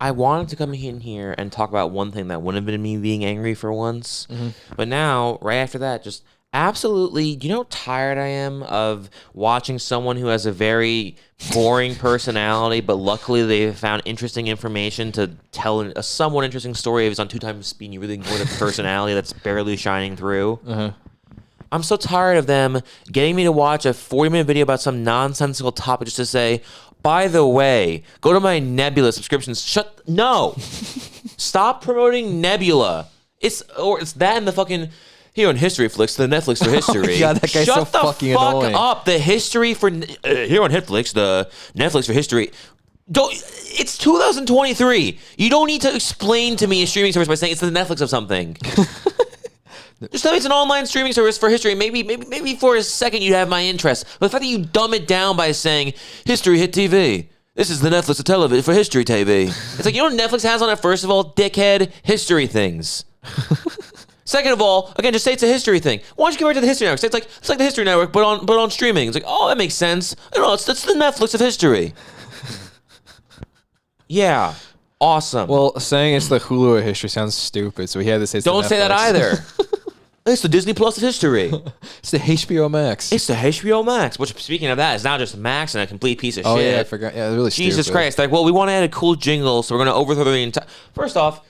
I wanted to come in here and talk about one thing that wouldn't have been me being angry for once. But now, right after that, just absolutely, you know how tired I am of watching someone who has a very boring personality, but luckily they found interesting information to tell a somewhat interesting story. If it's on 2 times speed and you really ignore the personality that's barely shining through. I'm so tired of them getting me to watch a 40-minute video about some nonsensical topic just to say, by the way, go to my Nebula subscriptions. No. Stop promoting Nebula. It's that and the fucking here on History Flicks, the Netflix for history. Yeah, that guy's so fucking annoying. Shut the fuck up. The history for here on Netflix, the Netflix for history. It's 2023. You don't need to explain to me a streaming service by saying it's the Netflix of something. Just tell me it's an online streaming service for history. Maybe for a second you'd have my interest. But the fact that you dumb it down by saying History Hit TV. This is the Netflix of television for history TV. It's like, you know what Netflix has on it? First of all, dickhead, history things. Second of all, again, just say it's a history thing. Why don't you compare it to the History Network? Say it's like the History Network, but on streaming. It's like, oh, that makes sense. I don't know, it's the Netflix of history. Yeah, awesome. Well, saying it's the Hulu of history sounds stupid, so we had to say it's Don't the say that either. It's the Disney Plus of history. It's the HBO Max. It's the HBO Max, which, speaking of that, is now just Max and a complete piece of shit. Oh, yeah, I forgot. Yeah, really Jesus stupid. Christ. Like, well, we want to add a cool jingle, so we're going to overthrow the entire... First off,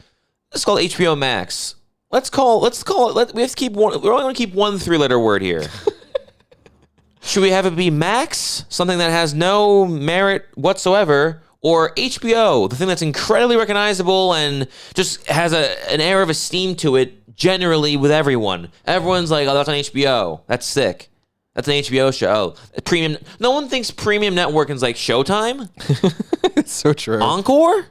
let's call it HBO Max. Let's call it... We have to keep one... We're only going to keep one 3-letter word here. Should we have it be Max? Something that has no merit whatsoever... Or HBO, the thing that's incredibly recognizable and just has an air of esteem to it generally with everyone. Everyone's like, oh, that's on HBO. That's sick. That's an HBO show. Premium. No one thinks premium network is like Showtime. It's so true. Encore?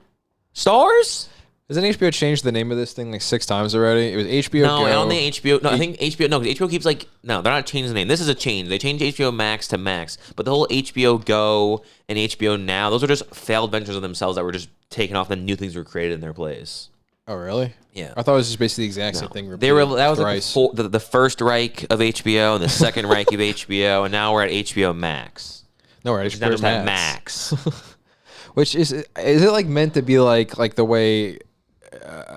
Stars? Hasn't HBO changed the name of this thing like 6 times already? It was HBO No, Go. I don't think HBO... No, I think HBO... No, because HBO keeps like... No, they're not changing the name. This is a change. They changed HBO Max to Max. But the whole HBO Go and HBO Now, those are just failed ventures of themselves that were just taken off and new things were created in their place. Oh, really? Yeah. I thought it was just basically the exact same thing. That was like the first Reich of HBO and the second Reich of HBO, and now we're at HBO Max. No, we're at HBO just at Max. Which is it like meant to be like the way...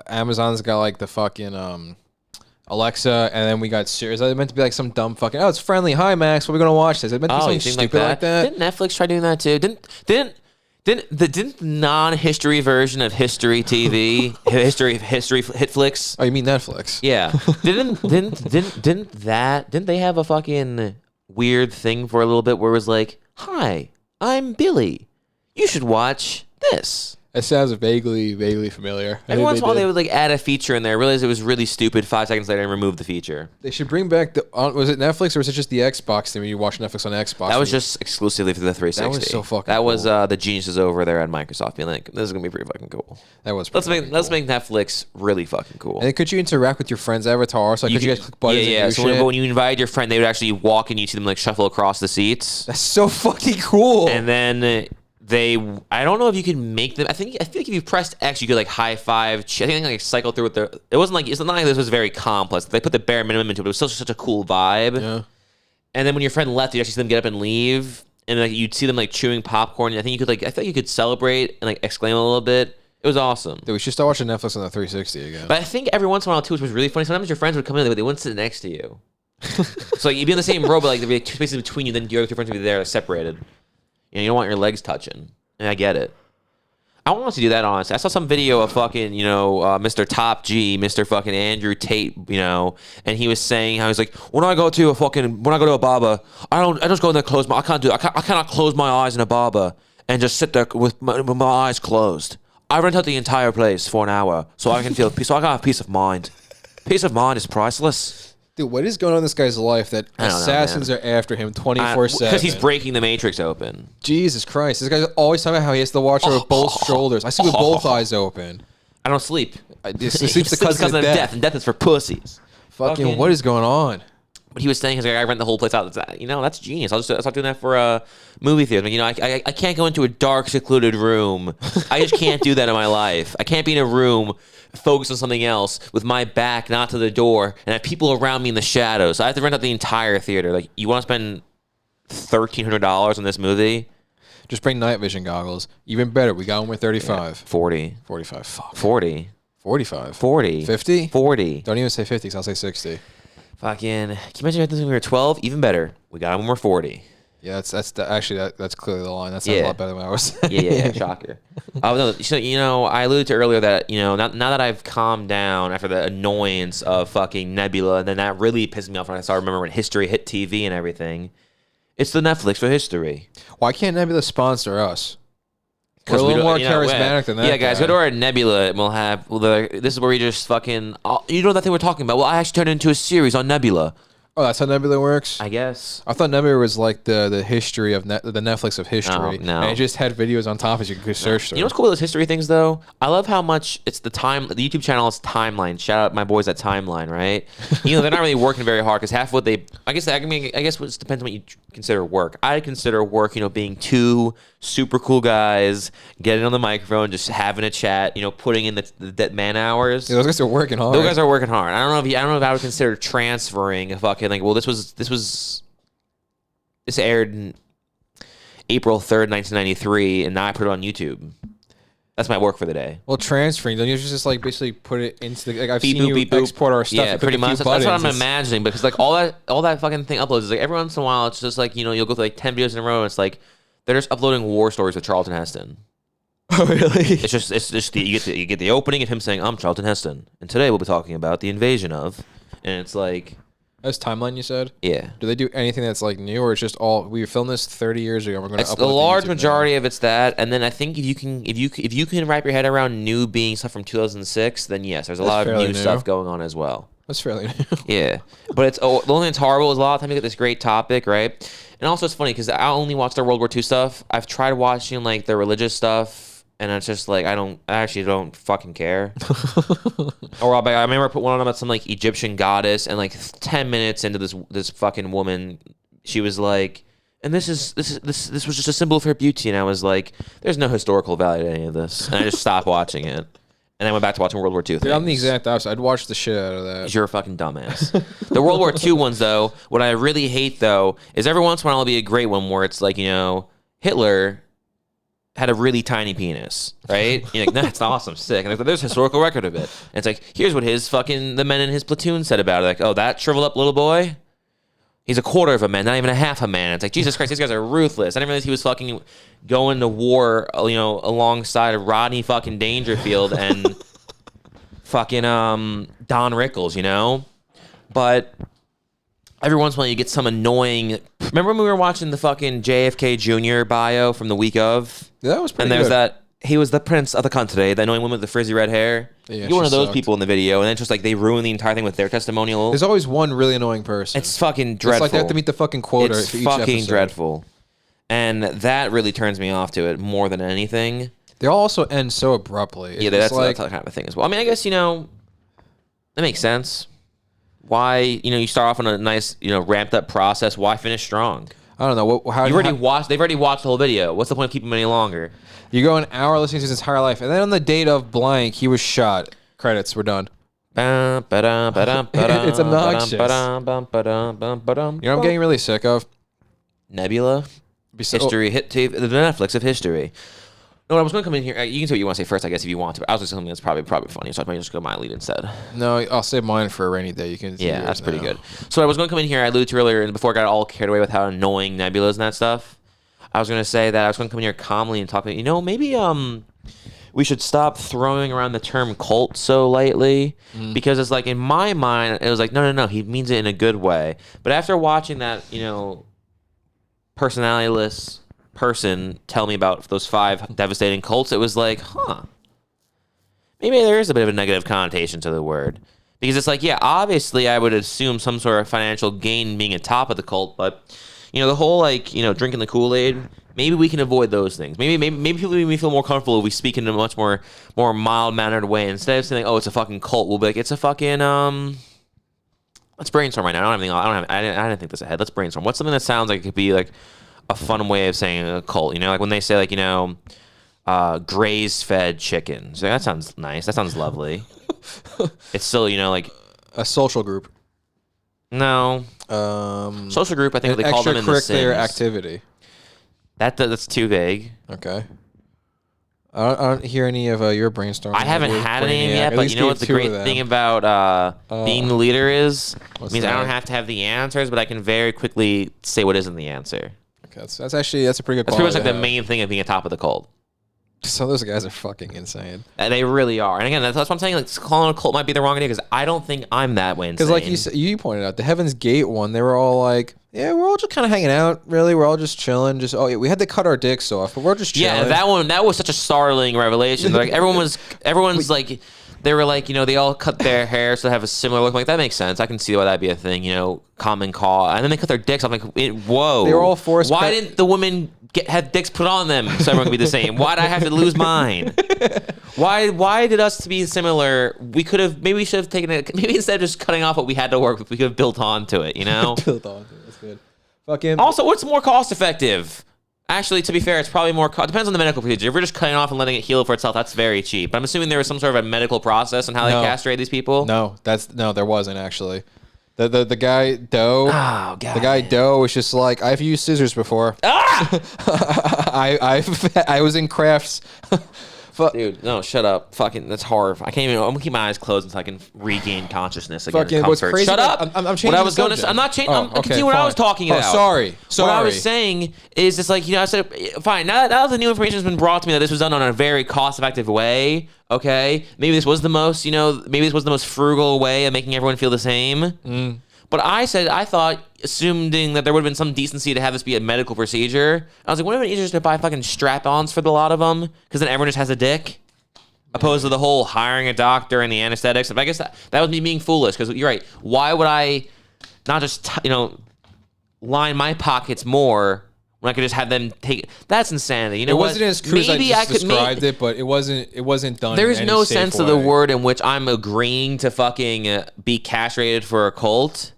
Amazon's got like the fucking Alexa, and then we got Siri. Is that meant to be like some dumb fucking? Oh, it's friendly. Hi, Max. What are we gonna watch? Is it meant to be something stupid like that? Didn't Netflix try doing that too? Didn't the non-history version of History TV, history Hitflix? Oh, you mean Netflix? Yeah. Didn't they have a fucking weird thing for a little bit where it was like, "Hi, I'm Billy. You should watch this." It sounds vaguely familiar. Every once in a while, they would like add a feature in there, realize it was really stupid 5 seconds later, and remove the feature. They should bring back the. Was it Netflix or was it just the Xbox thing when you watch Netflix on Xbox? That was just exclusively for the 360. That was so fucking That cool. was the geniuses over there at Microsoft being like, "This is gonna be pretty fucking cool." That was. Let's make Netflix really fucking cool. And then could you interact with your friend's avatar? So could you guys click buttons? Yeah. And So when you invited your friend, they would actually walk and you see them like shuffle across the seats. That's so fucking cool. And then. I don't know if you can make them. I feel like if you pressed X, you could like high five. I think they like cycle through with the. It's not like this was very complex. They put the bare minimum into it, but it was still such a cool vibe. Yeah. And then when your friend left, you actually see them get up and leave, and like you'd see them like chewing popcorn. I thought you could celebrate and like exclaim a little bit. It was awesome. Dude, we should start watching Netflix on the 360 again. But I think every once in a while too, which was really funny. Sometimes your friends would come in, but they wouldn't sit next to you. So like, you'd be in the same row, but like there'd be two spaces between you. Then your other 2 friends would be there, separated. You don't want your legs touching. And I get it. I want to do that, honestly. I saw some video of fucking, Mr. Top G, Mr. fucking Andrew Tate, and he was saying how he's like, when I go to a barber, I just go in there I can't do it. I cannot close my eyes in a barber and just sit there with my eyes closed. I rent out the entire place for an hour so I can feel so I can have peace of mind. Peace of mind is priceless. Dude, what is going on in this guy's life that assassins are after him 24/7? Because he's breaking the Matrix open. Jesus Christ. This guy's always talking about how he has to watch over both shoulders. I sleep with both eyes open. I don't sleep. He sleeps because of death. And death is for pussies. Fucking what is going on? But he was saying, he's like, I rent the whole place out. That's genius. I'll start doing that for a movie theater. I can't go into a dark, secluded room. I just can't do that in my life. I can't be in a room focused on something else with my back not to the door and have people around me in the shadows. I have to rent out the entire theater. Like, you want to spend $1,300 on this movie? Just bring night vision goggles. Even better, we got one with 35. 40. 45. Fuck. 40. 45. 40. 50? 40. Don't even say 50, because I'll say 60. Fucking, can you imagine if this when we were 12? Even better. We got them when we're 40. Yeah, that's clearly the line. That sounds a lot better than what I was saying. Yeah, shocker. Oh no, so I alluded to earlier that now that I've calmed down after the annoyance of fucking Nebula, and then that really pissed me off when I started remembering when history hit TV and everything. It's the Netflix for history. Why can't Nebula sponsor us? We're a little more charismatic than that. Yeah, guys, go to our Nebula and we'll have. This is where we just fucking. That thing we're talking about? Well, I actually turned it into a series on Nebula. Oh, that's how Nebula works? I guess. I thought Nebula was like the history of the Netflix of history. Oh, no. And it just had videos on top as you could search through. You know what's cool with those history things, though? I love how much it's the YouTube channel is Timeline. Shout out my boys at Timeline, right? They're not really working very hard because half of what they... I guess it depends on what you consider work. I consider work, being two super cool guys, getting on the microphone, just having a chat, putting in the man hours. Yeah, those guys are working hard. Those guys are working hard. I don't know if I would consider transferring a fucking this aired in April 3rd, 1993, and now I put it on YouTube. That's my work for the day. Well, transferring, don't you just like basically put it into the I've beep, seen you beep, boop. export our stuff. Yeah, pretty much. That's what I'm imagining because like all that fucking thing uploads is like every once in a while it's just like you'll go through like 10 videos in a row and it's like they're just uploading war stories with Charlton Heston. Oh really? It's just you get the opening of him saying I'm Charlton Heston and today we'll be talking about the invasion of, and it's like. That's Timeline, you said? Yeah. Do they do anything that's like new, or it's just all we filmed this 30 years ago? And we're going to upload the large majority now. of it's that, and then I think if you can wrap your head around new being stuff from 2006, then yes, there's a lot of new stuff going on as well. That's fairly new. Yeah, but the only thing that's horrible is a lot of time you get this great topic, right? And also it's funny because I only watch the World War II stuff. I've tried watching like the religious stuff. And it's just like I actually don't fucking care. Or I remember I put one on about some like Egyptian goddess, and like 10 minutes into this fucking woman, she was like, and this was just a symbol of her beauty, and I was like, there's no historical value to any of this, and I just stopped watching it, and I went back to watching World War II. Dude, I'm the exact opposite. I'd watch the shit out of that. You're a fucking dumbass. The World War II ones though, what I really hate though is every once in a while it'll be a great one where it's like Hitler had a really tiny penis, right? You're like, that's awesome, sick. And there's a historical record of it. And it's like, here's what the men in his platoon said about it. Like, oh, that shriveled up little boy? He's a quarter of a man, not even a half a man. It's like, Jesus Christ, these guys are ruthless. I didn't realize he was fucking going to war, alongside of Rodney fucking Dangerfield and fucking Don Rickles, But every once in a while you get some annoying... Remember when we were watching the fucking JFK Jr. bio from the week of? Yeah, that was pretty good. And there's that... He was the prince of the country, the annoying woman with the frizzy red hair. Yeah, you're one of those sucked. people in the video, and then it's just like they ruin the entire thing with their testimonial. There's always one really annoying person. It's fucking dreadful. It's like they have to meet the fucking quota It's for each fucking episode. dreadful. And that really turns me off to it more than anything. They all also end so abruptly. Yeah, that's kind of a thing as well. I mean, I guess, that makes sense. Why, you start off on a nice, ramped up process. Why finish strong? I don't know. They've already watched the whole video. What's the point of keeping them any longer? You go an hour listening to his entire life, and then on the date of blank, he was shot. Credits, we're done. It's obnoxious. You know what I'm getting really sick of? Nebula. History. Hit TV, the Netflix of history. No, I was going to come in here. You can say what you want to say first, I guess, if you want to. I was going to say something that's probably funny, so I might just go my lead instead. No, I'll save mine for a rainy day. You can. Yeah, that's pretty good. So I was going to come in here. I alluded to earlier, and before I got all carried away with how annoying Nebula is and that stuff, I was going to say that I was going to come in here calmly and talk about, maybe we should stop throwing around the term cult so lightly, because it's like in my mind, it was like, no, he means it in a good way. But after watching that, personality-less person tell me about those 5 devastating cults, it was like, maybe there is a bit of a negative connotation to the word, because it's like, yeah, obviously I would assume some sort of financial gain being at top of the cult, but the whole drinking the Kool-Aid, maybe we can avoid those things. Maybe people make me feel more comfortable if we speak in a much more mild mannered way instead of saying, oh, it's a fucking cult. We'll be like, it's a fucking let's brainstorm right now. I didn't think this ahead. Let's brainstorm. What's something that sounds like it could be like a fun way of saying a cult? Like when they say graze-fed chicken. So that sounds nice. That sounds lovely. It's still like a social group. No. Social group. I think they call them in The Sims. Extracurricular activity. That's too vague. Okay. I don't hear any of your brainstorming. I haven't had any yet, but you know what the great thing about being the leader is? Means I don't have to have the answers, but I can very quickly say what isn't the answer. Okay, that's a pretty good quality. That's pretty much like the main thing of being a top of the cult. So those guys are fucking insane. And they really are. And again, that's what I'm saying. Like, calling a cult might be the wrong idea because I don't think I'm that way insane. Because like you pointed out, the Heaven's Gate one, they were all like, yeah, we're all just kind of hanging out. Really, we're all just chilling. Just we had to cut our dicks off, but we're just chilling. Yeah, that was such a startling revelation. Like everyone's like, they were like, they all cut their hair so they have a similar look. I'm like, that makes sense. I can see why that'd be a thing. Common call. And then they cut their dicks. I'm like, whoa. They were all forced. Why didn't the women have dicks put on them so everyone could be the same? Why did I have to lose mine? Why did us to be similar? We should have taken it. Maybe instead of just cutting off what we had to work with, we could have built onto it. Built onto it. That's good. Fucking. Also, what's more cost effective? Actually, to be fair, it's probably more. Depends on the medical procedure. If we're just cutting off and letting it heal for itself, that's very cheap. But I'm assuming there was some sort of a medical process on how they castrate these people. No, there wasn't actually. The guy Doe. Oh, God. The guy Doe was just like, I've used scissors before. Ah! I was in crafts. Dude, no, shut up. Fucking, that's horrible. I can't even. I'm gonna keep my eyes closed until I can regain consciousness again. Fucking, what's crazy? Shut up. I'm changing the subject. I'm not changing. I'm okay, continuing what I was talking about. Sorry. What I was saying is just like, I said, fine. Now that the new information has been brought to me that this was done on a very cost-effective way. Okay, maybe this was the most. Maybe this was the most frugal way of making everyone feel the same. But I thought, assuming that there would have been some decency to have this be a medical procedure, I was like, wouldn't it be easier to buy fucking strap-ons for the lot of them? Because then everyone just has a dick? Opposed to the whole hiring a doctor and the anesthetics. But I guess that was me being foolish, because you're right. Why would I not just, line my pockets more when I could just have them take... That's insanity. It wasn't as crude as I just described it, but it wasn't done. There's no sense of the word in which I'm agreeing to fucking be castrated for a cult.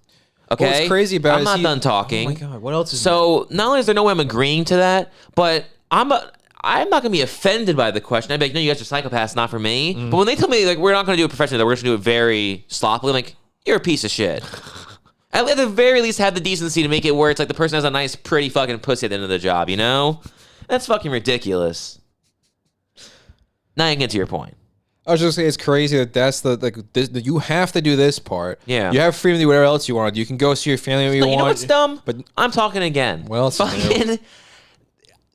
Okay, what's crazy about I'm not done talking. Oh my God, what else is so? Not only is there no way I'm agreeing to that, but I'm not gonna be offended by the question. I'd be like, no, you guys are psychopaths, not for me. But when they tell me like we're not gonna do it professionally, that we're just gonna do it very sloppily, I'm like, you're a piece of shit. At the very least, have the decency to make it where it's like the person has a nice, pretty fucking pussy at the end of the job. That's fucking ridiculous. Now you can get to your point. I was just saying it's crazy that's you have to do this part. Yeah. You have freedom to do whatever else you want. You can go see your family when you want. You know what's dumb? But I'm talking again. Well, it's fucking.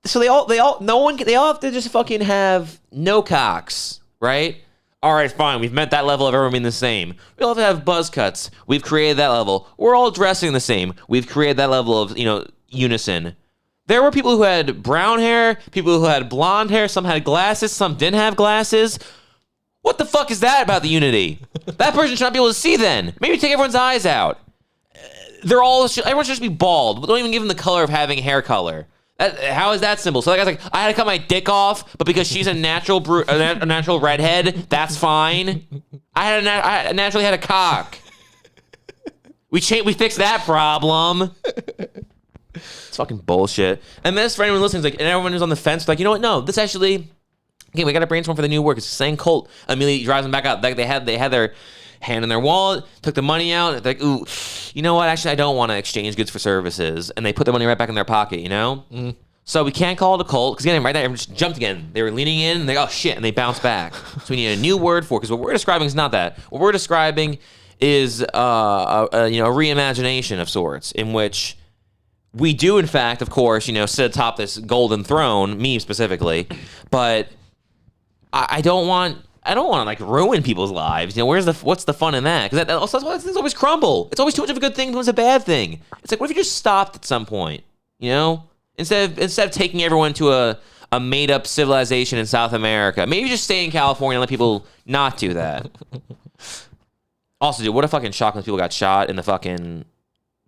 So they all have to just fucking have no cocks, right? All right, fine. We've met that level of everyone being the same. We all have to have buzz cuts. We've created that level. We're all dressing the same. We've created that level of unison. There were people who had brown hair, people who had blonde hair. Some had glasses. Some didn't have glasses. What the fuck is that about the unity? That person should not be able to see then. Maybe take everyone's eyes out. Everyone should just be bald. Don't even give them the color of having hair color. How is that simple? So that guy's like, I had to cut my dick off, but because she's a natural redhead, that's fine. I naturally had a cock. We fixed that problem. It's fucking bullshit. And this, for anyone listening, is like, and everyone who's on the fence, like, you know what? No, this actually... Okay, we got to brainstorm for the new work. It's the same cult. Immediately drives them back out. They had their hand in their wallet, took the money out. They're like, ooh, you know what? Actually, I don't want to exchange goods for services. And they put the money right back in their pocket, So we can't call it a cult. Because again, right there, everyone just jumped again. They were leaning in, and they go, oh, shit, and they bounced back. So we need a new word for it. Because what we're describing is not that. What we're describing is a reimagination of sorts in which... We do, in fact, of course, sit atop this golden throne, me specifically, but I don't want to like ruin people's lives. What's the fun in that? Because that's why things always crumble. It's always too much of a good thing, too much of a bad thing. It's like, what if you just stopped at some point? Instead of taking everyone to a made up civilization in South America, maybe just stay in California and let people not do that. Also, dude, what a fucking shock when people got shot in the fucking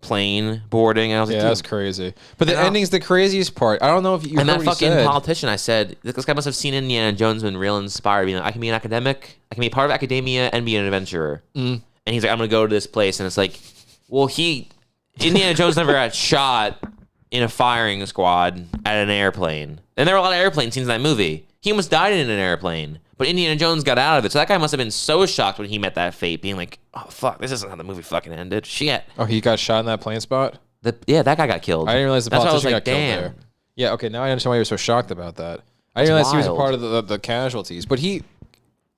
plane boarding. And I was like, yeah, that's crazy. But the ending's the craziest part. I don't know if you and heard that what he fucking said. politician, I said, this guy must have seen Indiana Jones and been real inspired. Being like, I can be an academic, I can be part of academia and be an adventurer. And he's like, I'm gonna go to this place, and it's like, well, Indiana Jones never got shot in a firing squad at an airplane. And there were a lot of airplane scenes in that movie. He almost died in an airplane, but Indiana Jones got out of it. So that guy must have been so shocked when he met that fate, being like, oh, fuck, this isn't how the movie fucking ended. Shit. Oh, he got shot in that plane spot? Yeah, that guy got killed. I didn't realize the politician got killed there. Yeah, okay, now I understand why you were so shocked about that. I didn't realize he was a wild. part of the casualties. But did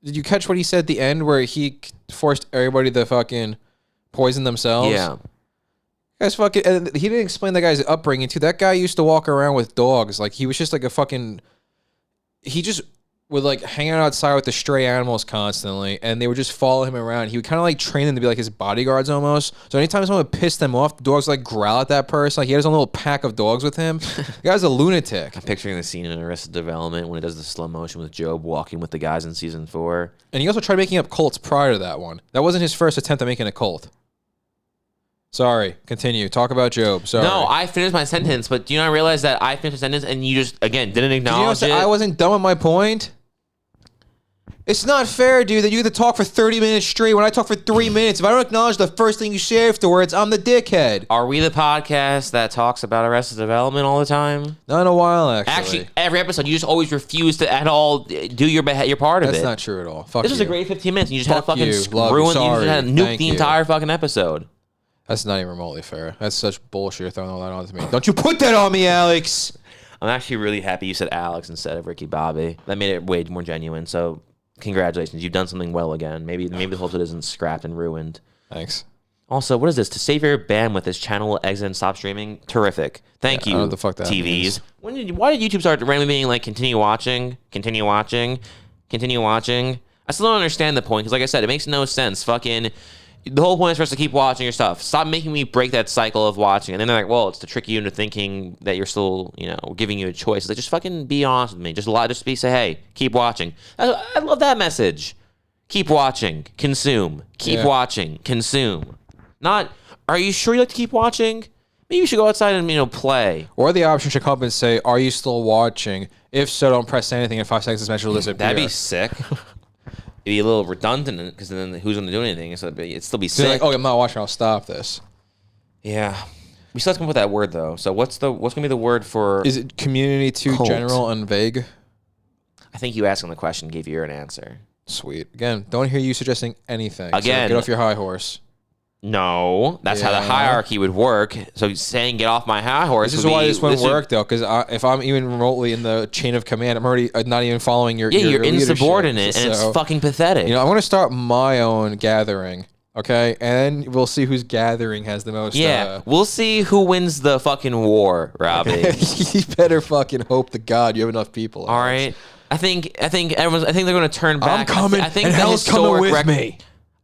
you catch what he said at the end where he forced everybody to fucking poison themselves? Yeah. Guys fucking, and he didn't explain that guy's upbringing too. That guy used to walk around with dogs. Like, he was just like a fucking, he just would like hang out outside with the stray animals constantly, and they would just follow him around. He would kind of like train them to be like his bodyguards almost. So anytime someone would piss them off, the dogs like growl at that person. Like, he had his own little pack of dogs with him. The guy's a lunatic. I'm picturing the scene in Arrested Development when it does the slow motion with Job walking with the guys in season 4. And he also tried making up cults prior to that one. That wasn't his first attempt at making a cult. Sorry, continue. Talk about Job. Sorry. No, I finished my sentence, but do you not realize that I finished a sentence and you just, again, didn't acknowledge it? I wasn't done with my point? It's not fair, dude, that you get to talk for 30 minutes straight when I talk for 3 minutes. If I don't acknowledge the first thing you say afterwards, I'm the dickhead. Are we the podcast that talks about Arrested Development all the time? Not in a while, actually. Actually, every episode, you just always refuse to at all do your part of it. That's not true at all. Fuck This you. was a great 15 minutes. And you just had to Fuck fucking you. Love you. ruin. You Sorry. just had to nuke Thank the you. entire fucking episode. That's not even remotely fair. That's such bullshit. You're throwing all that onto me. Don't you put that on me, Alex. I'm actually really happy you said Alex instead of Ricky Bobby. That made it way more genuine. So, congratulations. You've done something well again. Maybe the whole episode isn't scrapped and ruined. Thanks. Also, what is this? To save your bandwidth, this channel will exit and stop streaming? Terrific. Thank I you, don't know what the fuck that TVs. means. Why did YouTube start randomly being like, continue watching, continue watching, continue watching? I still don't understand the point, because like I said, it makes no sense. Fucking, the whole point is for us to keep watching your stuff. Stop making me break that cycle of watching. And then they're like, well, it's to trick you into thinking that you're still, giving you a choice. It's like, just fucking be honest with me. Say, hey, keep watching. I love that message. Keep watching, consume. Keep watching, consume. Not, are you sure you like to keep watching? Maybe you should go outside and, play. Or the option should come up and say, are you still watching? If so, don't press anything. In 5 seconds, this message will disappear. That'd be sick. It'd be a little redundant, because then who's going to do anything? So it'd still be So sick. like, oh, I'm not watching. I'll stop this. Yeah. We still have to come up with that word, though. So what's going to be the word for... Is it community too cult? general and vague? I think you asking the question gave you an answer. Sweet. Again, don't hear you suggesting anything. Again. So get off your high horse. No, that's how the hierarchy would work. So saying get off my high horse. This is why this wouldn't work, though, because if I'm even remotely in the chain of command, I'm already not even following your you're leadership. insubordinate, and it's fucking pathetic. I'm going to start my own gathering, okay? And we'll see whose gathering has the most. Yeah, we'll see who wins the fucking war, Robbie. You better fucking hope to God you have enough people. All right. I think they're going to turn back. I'm coming, I think and hell's coming with me.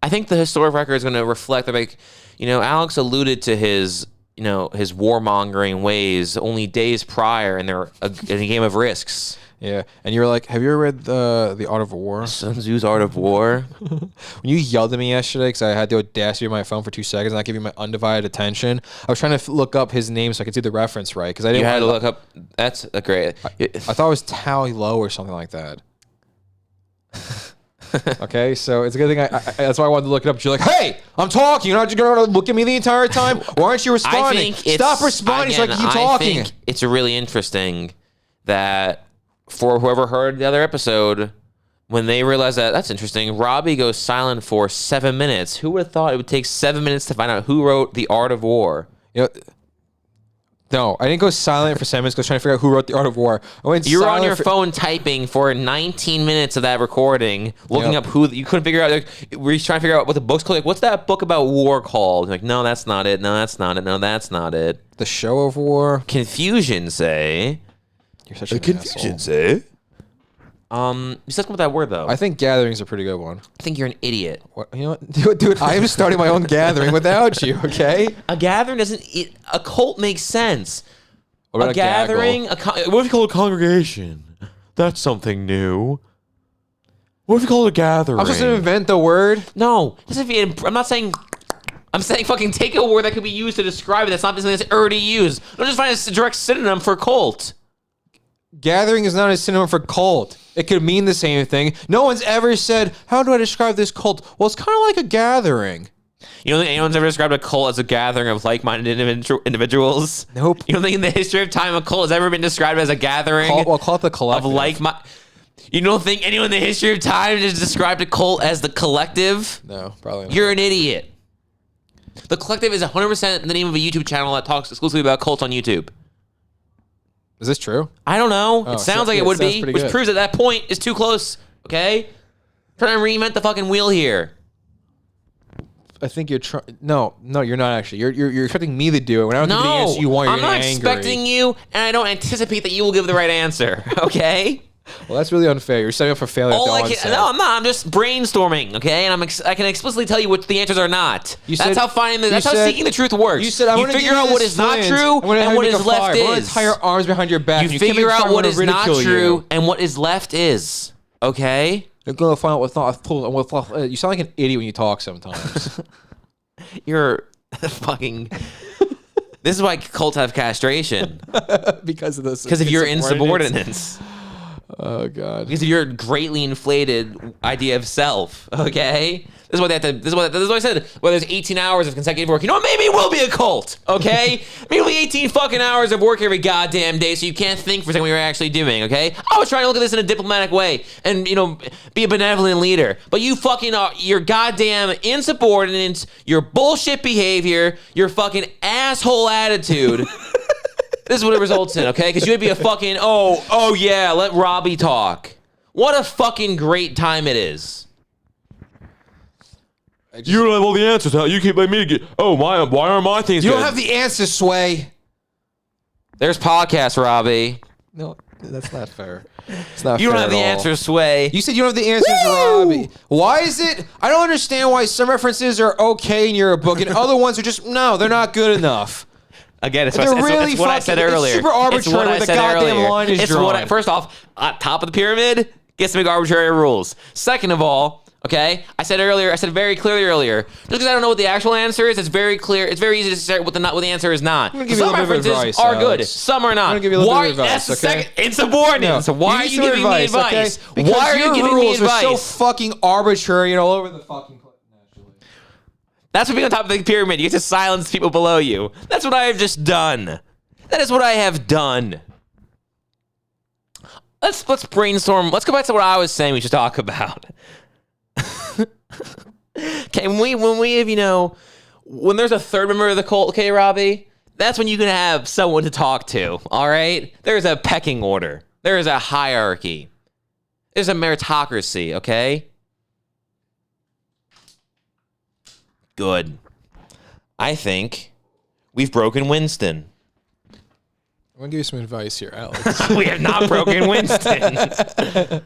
I think the historic record is going to reflect that, like, Alex alluded to his warmongering ways only days prior, and they're in a game of risks. Yeah, and you're like, have you ever read the Art of War? Sun Tzu's Art of War. When you yelled at me yesterday because I had the audacity of my phone for 2 seconds and I gave you my undivided attention, I was trying to look up his name so I could see the reference right, because I didn't. You had to look up. That's a great. I thought it was Tally Low or something like that. Okay, so it's a good thing. That's why I wanted to look it up. You're like, hey, I'm talking. You're not just going to look at me the entire time. Why aren't you responding? Stop responding so I can keep talking. I think it's really interesting that for whoever heard the other episode, when they realized that's interesting, Robbie goes silent for 7 minutes. Who would have thought it would take 7 minutes to find out who wrote The Art of War? No, I didn't go silent for 7 minutes because I was trying to figure out who wrote The Art of War. You were on your phone typing for 19 minutes of that recording, looking up who you couldn't figure out. Like, were you trying to figure out what the book's called? Like, what's that book about war called? Like, no, that's not it. No, that's not it. No, that's not it. The Show of War. Confusion, say. You're such an asshole. Say. Let's come with that word, though. I think gathering is a pretty good one. I think you're an idiot. What, you know what? Dude, I am starting my own gathering without you, okay? A gathering doesn't... a cult makes sense. What about a gathering... what if you call it a congregation? That's something new. What if you call it a gathering? I'm supposed to invent the word? No. I'm not saying... I'm saying fucking take a word that could be used to describe it that's not something that's already used. Don't just find a direct synonym for cult. Gathering is not a synonym for cult. It could mean the same thing. No one's ever said, how do I describe this cult? Well, it's kind of like a gathering. You don't think anyone's ever described a cult as a gathering of like-minded individuals? Nope. You don't think in the history of time a cult has ever been described as a gathering call it the collective. of like-minded... You don't think anyone in the history of time has described a cult as the collective? No, probably not. You're an idiot. The collective is 100% the name of a YouTube channel that talks exclusively about cults on YouTube. Is this true? I don't know. It sounds like it would be, which proves that that point is too close. Okay? Trying to reinvent the fucking wheel here. I think you're trying. No, you're not actually. You're expecting me to do it. When I don't give you the answer you want, you're I'm not angry. expecting you, and I don't anticipate that you will give the right answer. Okay? Well, that's really unfair. You're setting up for failure. No, I'm not. I'm just brainstorming. Okay, and I can explicitly tell you what the answers are not. That's how seeking the truth works. You said I want to figure out what is not true and what is left is. I want to tie your arms behind your back. You figure out what is not true and what is left is. Okay. You're gonna find out what's not true. You sound like an idiot when you talk sometimes. You're fucking. This is why cults have castration. Because of this. Because of your insubordinates. Oh God. Because of your greatly inflated idea of self. Okay. This is what they have to. This is what I said. Well, there's 18 hours of consecutive work. You know what? Maybe it will be a cult. Okay. Maybe it'll be 18 fucking hours of work every goddamn day, so you can't think for a second what you're actually doing. Okay. I was trying to look at this in a diplomatic way and be a benevolent leader, but you fucking are. Your goddamn insubordinates, your bullshit behavior, your fucking asshole attitude. This is what it results in. Okay. Because you would be a fucking oh yeah, let Robbie talk. What a fucking great time it is. You don't have all the answers. How you keep letting me get? Oh my! Why aren't my things? You good? don't have the answers, Sway. There's podcasts, Robbie. No, that's not fair. It's not. You fair don't have the answers, Sway. You said you don't have the answers, Robbie. Why is it? I don't understand why some references are okay in your book and other ones are just they're not good enough. Again, it's what I said earlier. It's super arbitrary where the goddamn line is drawn. First off, top of the pyramid, get some arbitrary rules. Second of all. Okay, I said very clearly earlier. Just because I don't know what the actual answer is, it's very clear. It's very easy to say what the answer is not. Some references are good, some are not. I'm gonna give you a little bit of advice. That's the second. Insubordinate. So why are you giving me advice? Because why are you giving me advice? Are so fucking arbitrary and all over the fucking place. That's what being on top of the pyramid. You get to silence people below you. That's what I have just done. That is what I have done. Let's brainstorm. Let's go back to what I was saying we should talk about. Okay, when there's a third member of the cult, okay, Robbie, that's when you can have someone to talk to, all right? There's a pecking order. There is a hierarchy. There's a meritocracy, okay? Good. I think we've broken Winston. I'm going to give you some advice here, Alex. We have not broken Winston.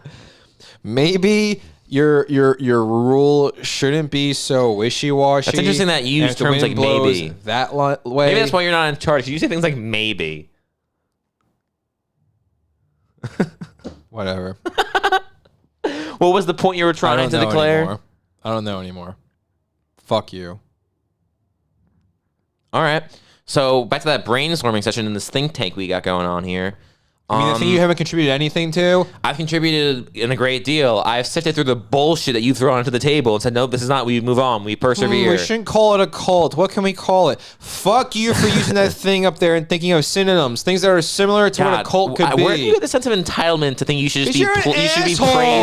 Maybe your rule shouldn't be so wishy-washy. That's interesting that you use terms like maybe. That way. Maybe that's why you're not in charge. You say things like maybe. Whatever. What was the point you were trying to declare? Anymore. I don't know anymore. Fuck you. All right. So back to that brainstorming session in this think tank we got going on here. You mean the thing you haven't contributed anything to? I've contributed in a great deal. I've sifted through the bullshit that you've thrown onto the table and said, no, this is not. We move on. We persevere. We shouldn't call it a cult. What can we call it? Fuck you for using that thing up there and thinking of synonyms, things that are similar to what a cult could be. Where do you get the sense of entitlement to think you should just be praised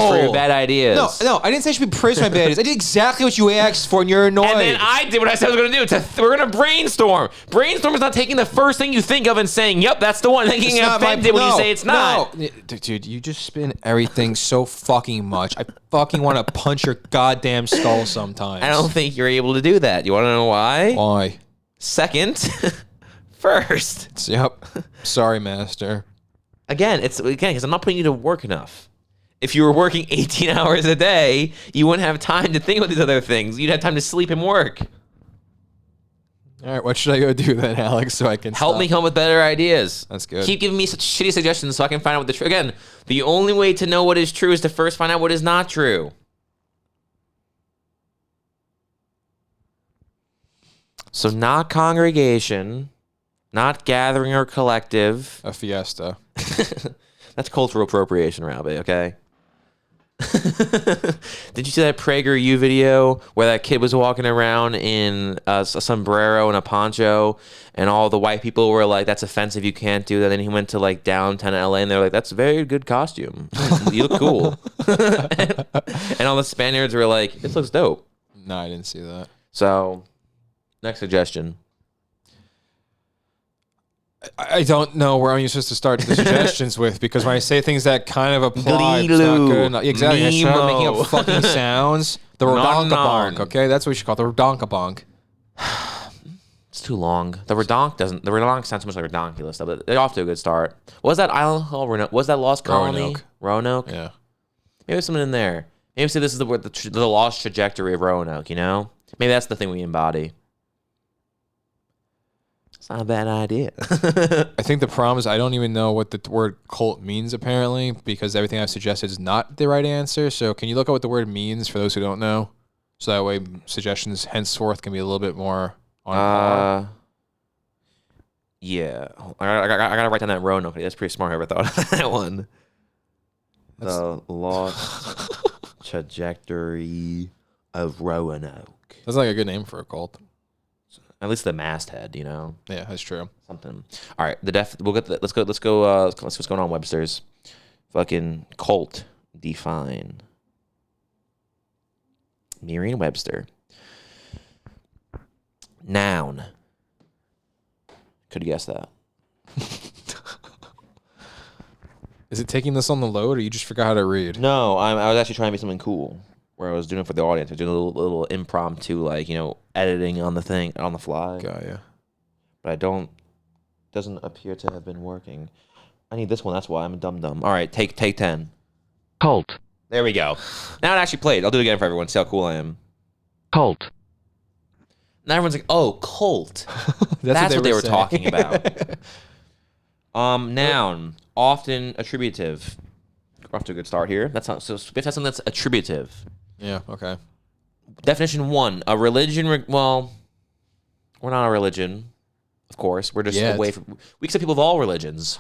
for your bad ideas? No, I didn't say you should be praised for my bad ideas. I did exactly what you asked for, and you're annoyed. And then I did what I said I was going to do. We're going to brainstorm. Brainstorm is not taking the first thing you think of and saying, yep, that's the one. Thinking offended when you say it's not. Dude, you just spin everything so fucking much. I fucking want to punch your goddamn skull sometimes. I don't think you're able to do that. You want to know why? Why? Second. First. Yep. Sorry, master. Again, because I'm not putting you to work enough. If you were working 18 hours a day, you wouldn't have time to think about these other things. You'd have time to sleep and work. All right, what should I go do then, Alex, so I can help me come up with better ideas? That's good. Keep giving me such shitty suggestions so I can find out what the truth. Again, the only way to know what is true is to first find out what is not true. So not congregation, not gathering or collective. A fiesta. That's cultural appropriation, Robbie, okay? Did you see that PragerU video where that kid was walking around in a sombrero and a poncho and all the white people were like, that's offensive, you can't do that. Then he went to like downtown LA and they're like, that's a very good costume. You look cool. And all the Spaniards were like, this looks dope. No, I didn't see that. So, next suggestion. I don't know where I'm supposed to start the suggestions with, because when I say things that kind of apply, it's not good enough. Exactly. I start making up fucking sounds. The rodonkabonk, okay? That's what we should call it, the rodonkabonk. It's too long. The redonk sounds so much like redonkulous, but they're off to a good start. What was that island called? Was that Lost Colony? Roanoke? Yeah. Maybe there's something in there. Maybe say this is the lost trajectory of Roanoke, you know? Maybe that's the thing we embody. It's not a bad idea. I think the problem is I don't even know what the word cult means, apparently, because everything I've suggested is not the right answer. So can you look at what the word means for those who don't know? So that way suggestions henceforth can be a little bit more on par. Yeah. I gotta write down that Roanoke. That's pretty smart. Whoever thought of that one. The lost trajectory of Roanoke. That's like a good name for a cult. At least the masthead, you know. Yeah, that's true. Something. All right, we'll get. Let's go. Let's see what's going on. Webster's, fucking cult define. Merriam-Webster. Noun. Could have guessed that. Is it taking this on the load, or you just forgot how to read? No, I was actually trying to be something cool. Where I was doing it for the audience. I was doing a little impromptu, like, you know, editing on the thing on the fly. Got ya. But doesn't appear to have been working. I need this one. That's why I'm a dum-dum. All right, take 10. Cult. There we go. Now it actually played. I'll do it again for everyone. See how cool I am. Cult. Now everyone's like, oh, cult. That's what they were talking about. Noun. Often attributive. We're off to a good start here. That's not, so if that's something that's attributive. Yeah, okay. Definition 1. A religion, well, we're not a religion, of course. We're just a way from, we accept people of all religions.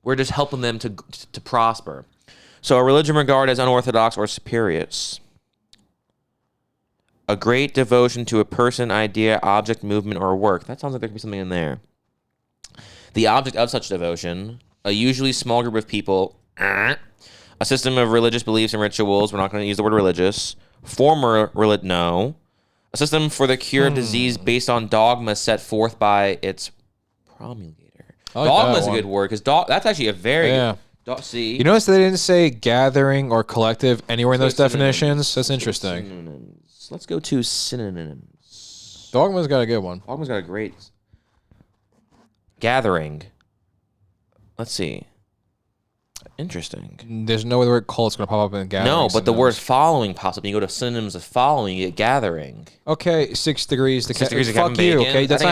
We're just helping them to prosper. So a religion regarded as unorthodox or spurious. A great devotion to a person, idea, object, movement, or work. That sounds like there could be something in there. The object of such devotion, a usually small group of people, a system of religious beliefs and rituals. We're not going to use the word religious. No. A system for the cure of disease based on dogma set forth by its promulgator. Dogma is a good word, because that's actually a very good. See? You notice they didn't say gathering or collective anywhere in those definitions? That's interesting. Synonyms. Let's go to synonyms. Dogma's got a good one. Dogma's got a great... Gathering. Let's see. Interesting. There's no way the word cult's going to pop up in gathering. No, but the word following pops up. You go to synonyms of following, you get gathering. Okay, 6 degrees to 6 degrees of fuck Kevin you, Bacon. okay? That's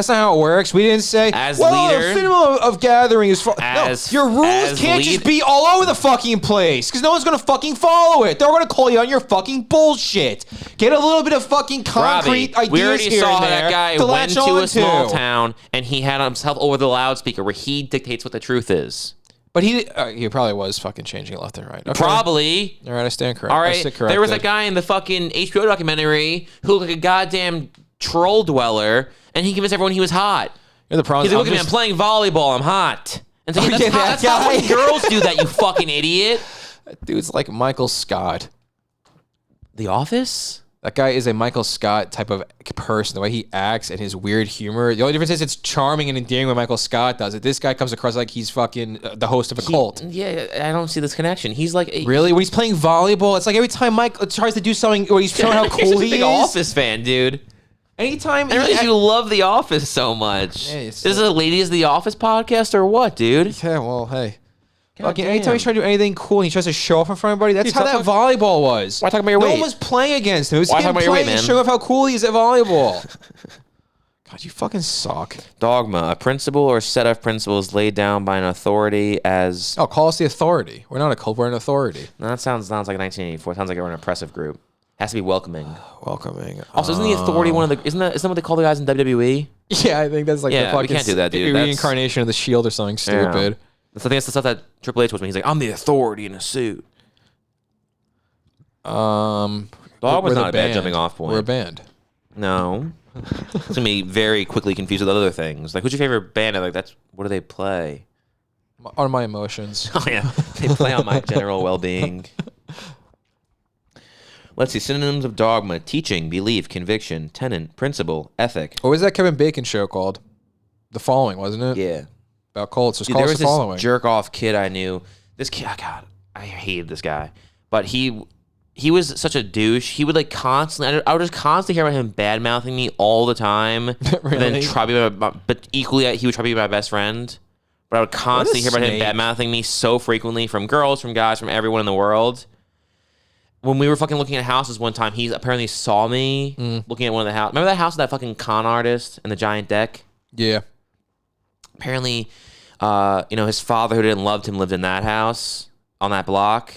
not how it works. We didn't say, as well, leader, the synonym of gathering is... No, your rules can't just be all over the fucking place, because no one's going to fucking follow it. They're going to call you on your fucking bullshit. Get a little bit of fucking concrete ideas we already here saw and there that guy to went latch to on a small town, and he had himself over the loudspeaker where he dictates what the truth is. But he probably was fucking changing it left and right. Okay. Probably. All right, I stand correct. All right, there was a guy in the fucking HBO documentary who looked like a goddamn troll dweller, and he convinced everyone he was hot. Yeah, the problem He's like, look at me, I'm playing volleyball, I'm hot. And it's like, that's not what girls do, that you fucking idiot. That dude's like Michael Scott. The Office? That guy is a Michael Scott type of person. The way he acts and his weird humor. The only difference is it's charming and endearing when Michael Scott does it. This guy comes across like he's fucking the host of a cult. Yeah, I don't see this connection. He's like... Really? When he's playing volleyball, it's like every time Mike tries to do something where he's showing how cool he is. He's a big Office fan, dude. Anytime... I realize you love The Office so much. Yeah, is this a Ladies of The Office podcast or what, dude? Yeah, well, hey. Fucking anytime he's trying to do anything cool and he tries to show off in front of everybody, that's how that volleyball was. Why talking about your weight? No one was playing against him. It was him playing and showing off how cool he is at volleyball. God, you fucking suck. Dogma, a principle or set of principles laid down by an authority as... Oh, call us the authority. We're not a cult, we're an authority. No, that sounds like 1984. It sounds like we're an oppressive group. Has to be welcoming. Welcoming. Also, isn't the authority one of the... Isn't that what they call the guys in WWE? Yeah, I think that's like the fucking... we can't do that, dude. Reincarnation of the Shield or something stupid. I think that's the stuff that Triple H was when he's like, I'm the authority in a suit. Dogma's not a bad jumping off point. We're a band. No. It's going to be very quickly confused with other things. Like, who's your favorite band? Like, what do they play? On my emotions. Oh, yeah. They play on my general well-being. Let's see. Synonyms of dogma: teaching, belief, conviction, tenet, principle, ethic. What was that Kevin Bacon show called? The Following, wasn't it? Yeah. About cults. Just Dude, call there us was The this Following. jerk off kid I knew. This kid, oh God, I hated this guy. But he was such a douche. He would like constantly. I would just constantly hear about him bad mouthing me all the time. Really? But then try to be but equally, he would try to be my best friend. But I would constantly hear about him bad mouthing me so frequently from girls, from guys, from everyone in the world. When we were fucking looking at houses one time, he apparently saw me looking at one of the houses. Remember that house with that fucking con artist and the giant deck? Yeah. Apparently, his father, who didn't love him, lived in that house on that block.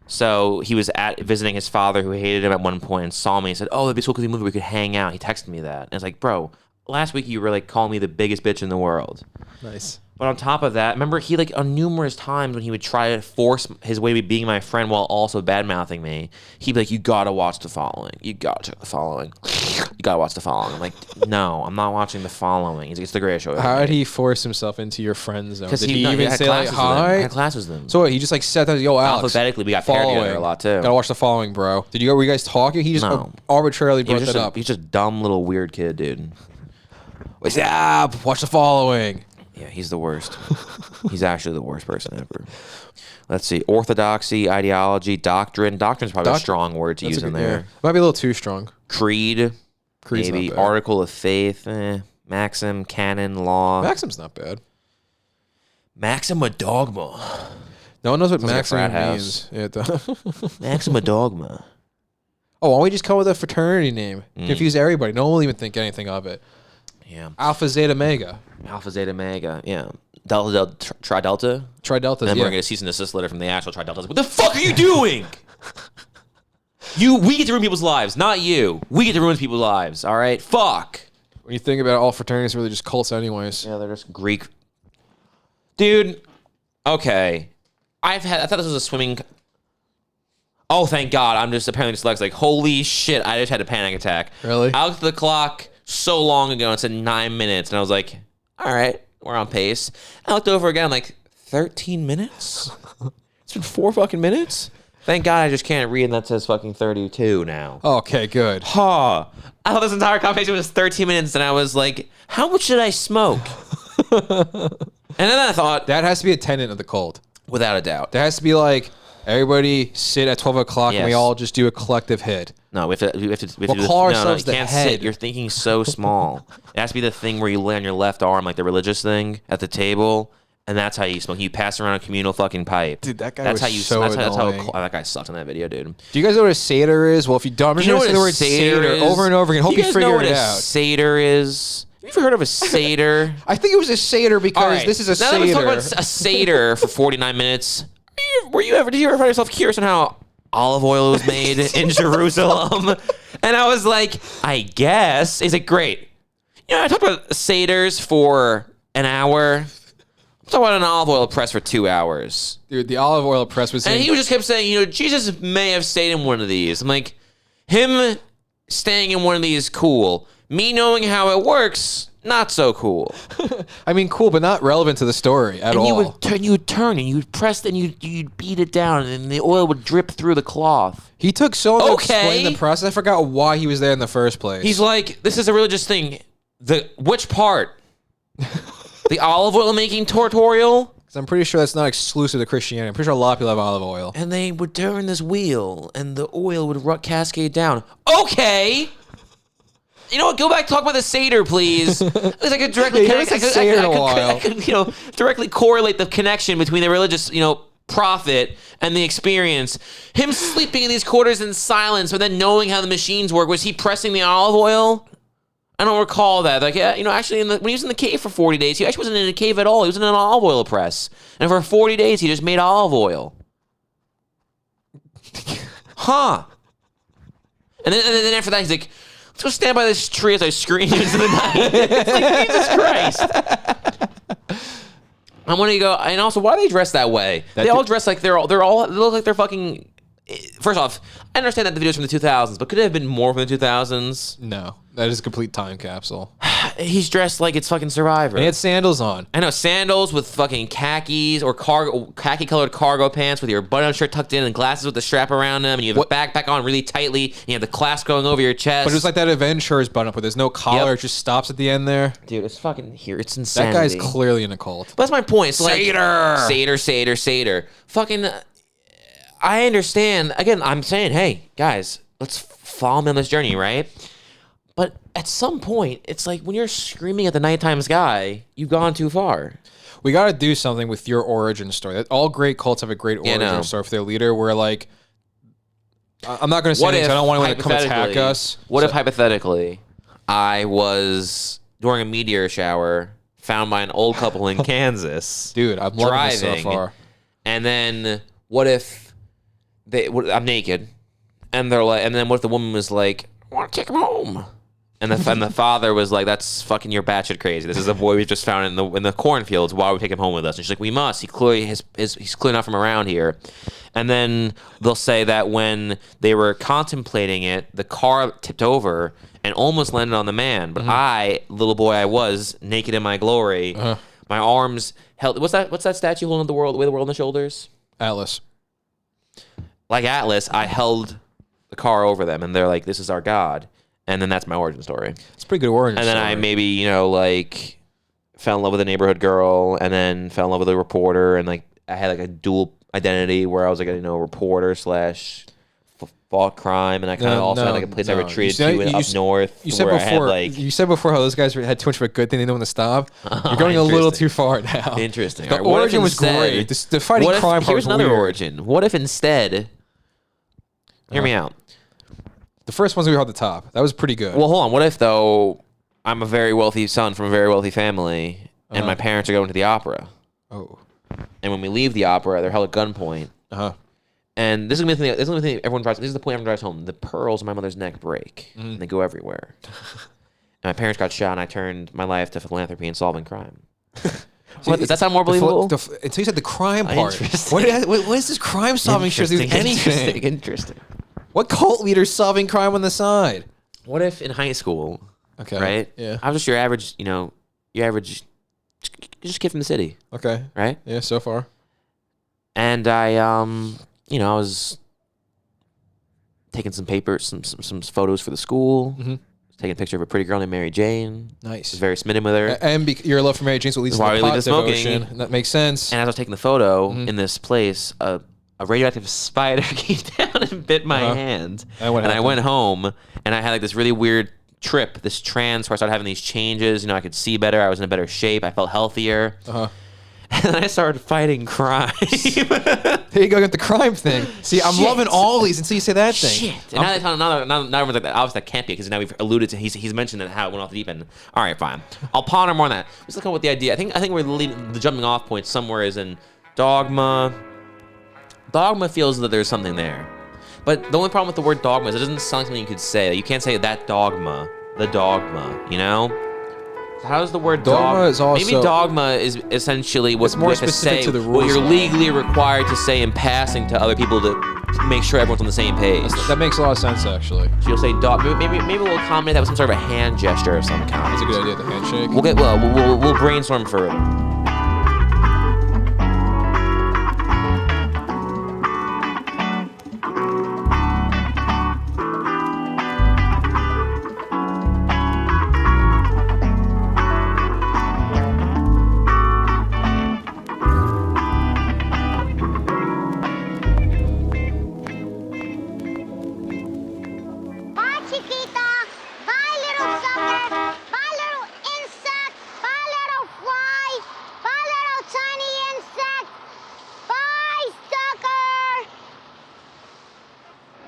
So he was visiting his father, who hated him at one point, and saw me and said, "Oh, that'd be so cool if we moved. We could hang out." He texted me that, and I was like, "Bro, last week you were like calling me the biggest bitch in the world." Nice. But on top of that, remember he like on numerous times when he would try to force his way to being my friend while also bad mouthing me, he'd be like, "You gotta watch The Following. You gotta check The Following. You gotta watch The Following." I'm like, "No, I'm not watching The Following." He's like, "It's the greatest show ever." How did he force himself into your friend zone? Did he no, even had say like classes with them. I hi? had classes with them. So what, he just like said that, yo, Alex. Alphabetically, we got paired together a lot too. Gotta watch The Following, bro. Were you guys talking? He just No. arbitrarily He was brought that up. he's just a dumb little weird kid, dude. What's up? Watch The Following. Yeah, he's the worst. He's actually the worst person ever. Let's see. Orthodoxy, ideology, doctrine. Doctrine's probably a strong word to use in there. Yeah. Might be a little too strong. Creed. Creed's maybe. not bad. Article of faith. Maxim, canon, law. Maxim's not bad. Maxima dogma. No one knows what Sounds like a Maxim frat means. Yeah, it does. Maxima dogma. Oh, why don't we just come with a fraternity name? Confuse everybody. No one will even think anything of it. Yeah. Alpha Zeta Mega. Alpha, Zeta, Mega. Yeah. Delta, Delta, Tri Delta. Tri Deltas. And then we're gonna get a cease and desist letter from the actual Tri Deltas. What the fuck are you doing? We get to ruin people's lives, not you. We get to ruin people's lives. All right. Fuck. When you think about it, all fraternities are really just cults, anyways. Yeah, they're just Greek. Dude. Okay. I thought this was a swimming. Oh, thank God. I'm just apparently dyslexic. Like, holy shit. I just had a panic attack. Really? I looked at the clock so long ago and it said 9 minutes. And I was like, all right, we're on pace. I looked over again. I'm like, 13 minutes? It's been 4 fucking minutes? Thank God I just can't read and that says fucking 32 now. Okay, good. Huh. I thought this entire conversation was 13 minutes and I was like, how much should I smoke? And then I thought, That has to be a tenet of the cult. without a doubt. There has to be like, everybody sit at 12 o'clock and we Yes. all just do a collective hit. No, we have to We'll do call no, ourselves you the can't head. sit. You're thinking so small. It has to be the thing where you lay on your left arm, like the religious thing at the table, and that's how you smoke. You pass around a communal fucking pipe. Dude, that guy that's was how you, so that's annoying. how that guy sucked in that video, dude. Do you guys know what a Seder is? Well, if you don't, I'm just You know going to say what the a word Seder Seder is? over and over again. Hope Do you guys know figure what it a out. Seder is? Have you ever heard of a Seder? I think it was a Seder because All right, this is a now Seder. Let's talk about a Seder for 49 minutes. Did you ever find yourself curious on how olive oil was made in Jerusalem? And I was like, I guess. He's like, great. I talked about Seders for an hour. I'm talking about an olive oil press for 2 hours. Dude, the olive oil press was And in- he just kept saying, Jesus may have stayed in one of these. I'm like, him staying in one of these, cool. Me knowing how it works, not so cool. I mean, cool, but not relevant to the story at And all. you would turn and you would press and you'd beat it down and the oil would drip through the cloth. He took so long to Okay. explain the process. I forgot why he was there in the first place. He's like, this is a religious thing. Which part? The olive oil making tutorial? 'Cause I'm pretty sure that's not exclusive to Christianity. I'm pretty sure a lot of people have olive oil. And they would turn this wheel and the oil would cascade down. Okay. You know what? Go back, talk about the Seder, please. Because I could directly Yeah, give us a Seder a while. I could, directly correlate the connection between the religious, prophet and the experience. Him sleeping in these quarters in silence, but then knowing how the machines work. Was he pressing the olive oil? I don't recall that. Like, actually, when he was in the cave for 40 days, he actually wasn't in a cave at all. He was in an olive oil press, and for 40 days, he just made olive oil. Huh? And then after that, he's like, let's go stand by this tree as I scream into the night. It's like, Jesus Christ. I want to go, and also, why do they dress that way? They all dress like they look like they're fucking First off, I understand that the video's from the 2000s, but could it have been more from the 2000s? No, that is a complete time capsule. He's dressed like it's fucking Survivor. And he had sandals on. I know, sandals with fucking khakis or khaki-colored cargo pants with your button-up shirt tucked in and glasses with the strap around them, and you have a backpack on really tightly, and you have the clasp going over your chest. But it was like that Avengers button-up where there's no collar, it just stops at the end there. Dude, it's fucking here. It's insanity. That guy's clearly in a cult. But that's my point. It's like, Seder! Seder. Fucking, I understand. Again, I'm saying, hey, guys, let's follow me on this journey, right? But at some point, it's like when you're screaming at the nighttime sky, you've gone too far. We got to do something with your origin story. All great cults have a great origin story for their leader where, like, I'm not going to say anything, I don't want anyone to come attack us. What if, hypothetically, I was, during a meteor shower, found by an old couple in Kansas. Dude, I'm loving this so far. And then what if I'm naked, and they're like, and then what if the woman was like, I want to take him home. And the father was like, "That's fucking, you're batshit crazy. This is a boy we just found in the cornfields. Why would we take him home with us?" And she's like, "We must. He's clearly not from around here." And then they'll say that when they were contemplating it, the car tipped over and almost landed on the man. But I, little boy I was, naked in my glory, my arms held. What's that statue holding the world, the world on the shoulders? Atlas. Like Atlas, I held the car over them, and they're like, "This is our god." And then that's my origin story. It's a pretty good origin story. And then I maybe, like, fell in love with a neighborhood girl, and then fell in love with a reporter, and, like, I had, like, a dual identity where I was, like, a reporter / fought crime, and I kind of also had, like, a place I retreated to up north. You said before, you said before how those guys had too much of a good thing they didn't want to stop. You're going a little too far now. Interesting. The origin was great. The fighting crime part was Here's another weird. origin. What if instead... Hear me out. The first ones we were at the top. That was pretty good. Well, hold on. What if, though, I'm a very wealthy son from a very wealthy family, and my parents are going to the opera? Oh. And when we leave the opera, they're held at gunpoint. And this is the thing everyone drives. This is the point everyone drives home. The pearls on my mother's neck break, and they go everywhere. And my parents got shot, and I turned my life to philanthropy and solving crime. What, does that sound more believable? Until you said the crime part. What is this crime solving shit do with anything? Interesting. What cult leader's solving crime on the side? What if in high school, right? Yeah. I was just your average, just kid from the city. Okay. Right? Yeah, so far. And I, I was taking some papers, some photos for the school. Taking a picture of a pretty girl named Mary Jane. Nice. Was very smitten with her. And your love for Mary Jane leads to the pot devotion. That makes sense. And as I was taking the photo in this place, a radioactive spider came down and bit my hand. And I went home, and I had like this really weird trip, this trance where I started having these changes. I could see better. I was in a better shape. I felt healthier. And then I started fighting crime. There you go, get the crime thing. See, I'm loving all these until you say that thing. Shit. And now everyone's like, obviously that can't be, because now we've alluded to, he's mentioned that how it went off the deep end. All right, fine. I'll ponder more on that. Let's look at what the idea. I think we're the jumping off point somewhere is in Dogma. Dogma feels that there's something there. But the only problem with the word dogma is it doesn't sound like something you could say. You can't say that dogma, the dogma, So how does the word dogma is also, maybe dogma is essentially what more specific to the rules. What you're legally required to say in passing to other people to make sure everyone's on the same page. That makes a lot of sense, actually. So you'll say maybe we'll accommodate that with some sort of a hand gesture of some kind. That's a good idea, the handshake. We'll brainstorm further.